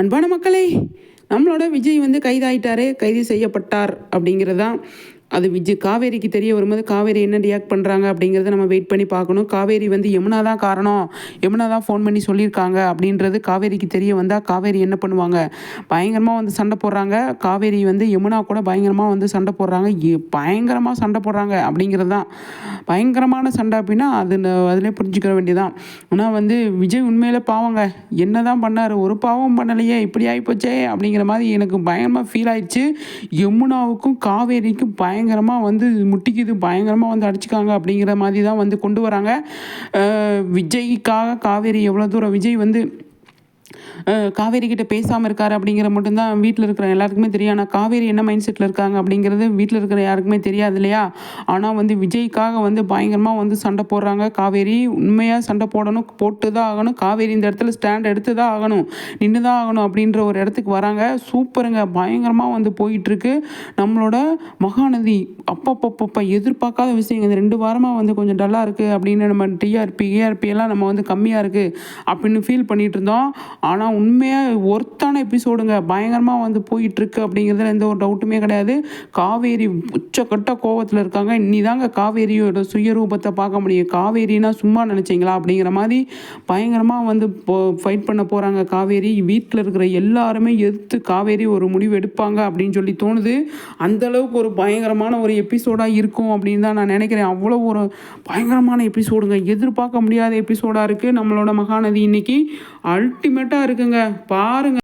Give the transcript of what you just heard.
அன்பான மக்களே, நம்மளோட விஜய் வந்து கைதாயிட்டாரு, கைது செய்யப்பட்டார் அப்படிங்கிறது தான். அது காவேரிக்கு தெரிய வரும்போது காவேரி என்ன ரியாக்ட் பண்ணுறாங்க அப்படிங்கிறத நம்ம வெயிட் பண்ணி பார்க்கணும். காவேரி வந்து யமுனா தான் காரணம், யமுனா தான் ஃபோன் பண்ணி சொல்லியிருக்காங்க அப்படின்றது காவேரிக்கு தெரிய வந்தால் காவேரி என்ன பண்ணுவாங்க? பயங்கரமாக வந்து சண்டை போடுறாங்க. காவேரி வந்து யமுனா கூட பயங்கரமாக வந்து சண்டை போடுறாங்க. பயங்கரமாக சண்டை போடுறாங்க அப்படிங்கிறது தான். பயங்கரமான சண்டை அப்படின்னா அதிலே புரிஞ்சுக்கிற வேண்டியதான். ஆனால் வந்து விஜய் உண்மையிலே பாவங்க. என்ன தான் பண்ணார்? ஒரு பாவம் பண்ணலையே, இப்படி ஆகிப்போச்சே அப்படிங்கிற மாதிரி எனக்கு பயங்கரமாக ஃபீல் ஆயிடுச்சு. யமுனாவுக்கும் காவேரிக்கும் பயங்கரமாக வந்து முட்டிக்குது, பயங்கரமாக வந்து அடிச்சுக்காங்க அப்படிங்கிற மாதிரி தான் வந்து கொண்டு வராங்க. விஜய்க்காக காவேரி எவ்வளோ தூரம் விஜய் வந்து காவேரி கிட்ட பேசாமல் இருக்காரு அப்படிங்கிற மட்டும்தான் வீட்டில் இருக்கிற எல்லாருக்குமே தெரியும். ஆனால் காவேரி என்ன மைண்ட் செட்டில் இருக்காங்க அப்படிங்கிறது வீட்டில் இருக்கிற யாருக்குமே தெரியாது இல்லையா? ஆனால் வந்து விஜய்க்காக வந்து பயங்கரமாக வந்து சண்டை போடுறாங்க. காவேரி உண்மையாக சண்டை போடணும், போட்டு தான் ஆகணும். காவேரி இந்த இடத்துல ஸ்டாண்ட் எடுத்து தான் ஆகணும், நின்று தான் ஆகணும் அப்படின்ற ஒரு இடத்துக்கு வராங்க. சூப்பருங்க, பயங்கரமாக வந்து போயிட்டுருக்கு நம்மளோட மகாநதி. அப்பப்பப்பப்ப எதிர்பார்க்காத விஷயங்க. இந்த 2 வாரமாக வந்து கொஞ்சம் டல்லாக இருக்குது அப்படின்னு நம்ம ஏஆர்பி எல்லாம் நம்ம வந்து கம்மியாக இருக்குது அப்படின்னு ஃபீல் பண்ணிகிட்டு இருந்தோம். ஆனால் உண்மையாக ஒர்த்தான எபிசோடுங்க, பயங்கரமாக வந்து போயிட்டுருக்கு அப்படிங்கிறதுல எந்த ஒரு டவுட்டுமே கிடையாது. காவேரி உச்சக்கட்ட கோவத்தில் இருக்காங்க. இனிதாங்க காவேரியோட சுயரூபத்தை பார்க்க முடியும். காவேரினா சும்மா நினச்சிங்களா அப்படிங்கிற மாதிரி பயங்கரமாக வந்து ஃபைட் பண்ண போகிறாங்க. காவேரி வீட்டில் இருக்கிற எல்லாருமே எதிர்த்து காவேரி ஒரு முடிவு எடுப்பாங்க அப்படின்னு சொல்லி தோணுது. அந்தளவுக்கு ஒரு பயங்கரமான ஒரு எபிசோடாக இருக்கும் அப்படின்னு தான் நான் நினைக்கிறேன். அவ்வளோ ஒரு பயங்கரமான எபிசோடுங்க, எதிர்பார்க்க முடியாத எபிசோடாக இருக்குது நம்மளோட மகாநதி. இன்னைக்கு அல்டிமேட்டாக இருக்குங்க, பாருங்கள்.